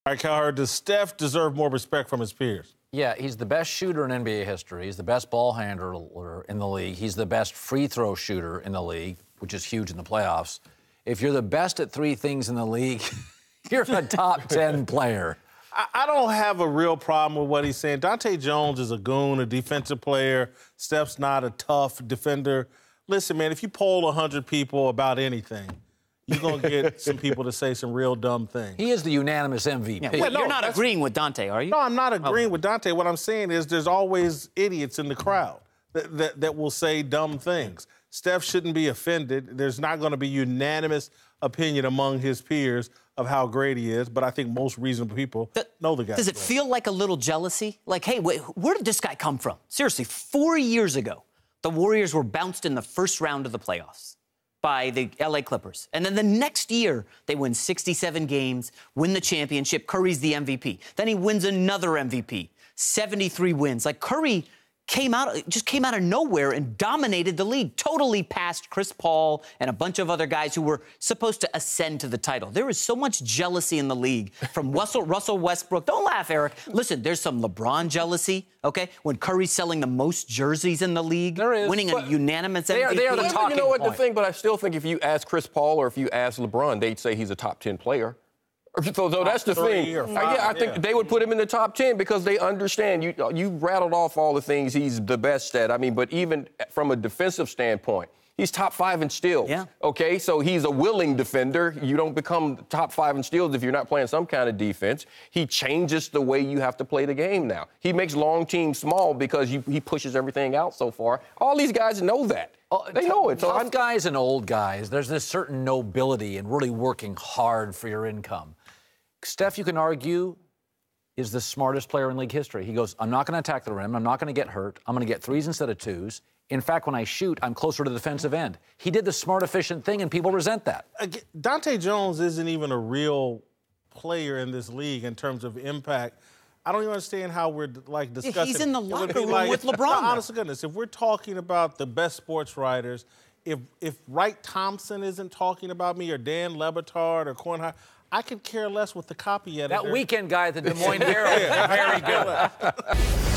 All right, Cowherd, does Steph deserve more respect from his peers? Yeah, he's the best shooter in NBA history. He's the best ball handler in the league. He's the best free throw shooter in the league, which is huge in the playoffs. If you're the best at three things in the league, you're a top 10 player. I don't have a real problem with what he's saying. Dante Jones is a goon, a defensive player. Steph's not a tough defender. Listen, man, if you poll 100 people about anything, you're going to get some people to say some real dumb things. He is the unanimous MVP. Yeah, well, you're not agreeing with Dante, are you? No, I'm not agreeing with Dante. What I'm saying is there's always idiots in the crowd that will say dumb things. Steph shouldn't be offended. There's not going to be unanimous opinion among his peers of how great he is, but I think most reasonable people know the guy. Does it feel like a little jealousy? Like, hey, wait, where did this guy come from? Seriously, 4 years ago, the Warriors were bounced in the first round of the playoffs by the LA Clippers. And then the next year, they win 67 games, win the championship. Curry's the MVP. Then he wins another MVP, 73 wins. Like, Curry came out of nowhere and dominated the league, totally past Chris Paul and a bunch of other guys who were supposed to ascend to the title. There is so much jealousy in the league from Russell Westbrook. Don't laugh, Eric. Listen, there's some LeBron jealousy, okay? When Curry's selling the most jerseys in the league, there is, winning a unanimous MVP. They are the talking You know what point. The thing, but I still think if you ask Chris Paul or if you ask LeBron, they'd say he's a top 10 player. So that's the thing. I think they would put him in the top 10 because they understand. You rattled off all the things he's the best at. I mean, but even from a defensive standpoint, he's top 5 in steals. Yeah. Okay, so he's a willing defender. You don't become top 5 in steals if you're not playing some kind of defense. He changes the way you have to play the game now. He makes long teams small because he pushes everything out so far. All these guys know that. They know it. Tough guys and old guys, there's this certain nobility in really working hard for your income. Steph, you can argue, is the smartest player in league history. He goes, I'm not going to attack the rim. I'm not going to get hurt. I'm going to get threes instead of twos. In fact, when I shoot, I'm closer to the defensive end. He did the smart, efficient thing, and people resent that. Dante Jones isn't even a real player in this league in terms of impact. I don't even understand how we're, like, discussing. He's in the locker room with LeBron. Honest to goodness, if we're talking about the best sports writers, if Wright Thompson isn't talking about me or Dan Lebatard or Cornhide, I could care less what the copy editor. That weekend guy at the Des Moines Herald, very good.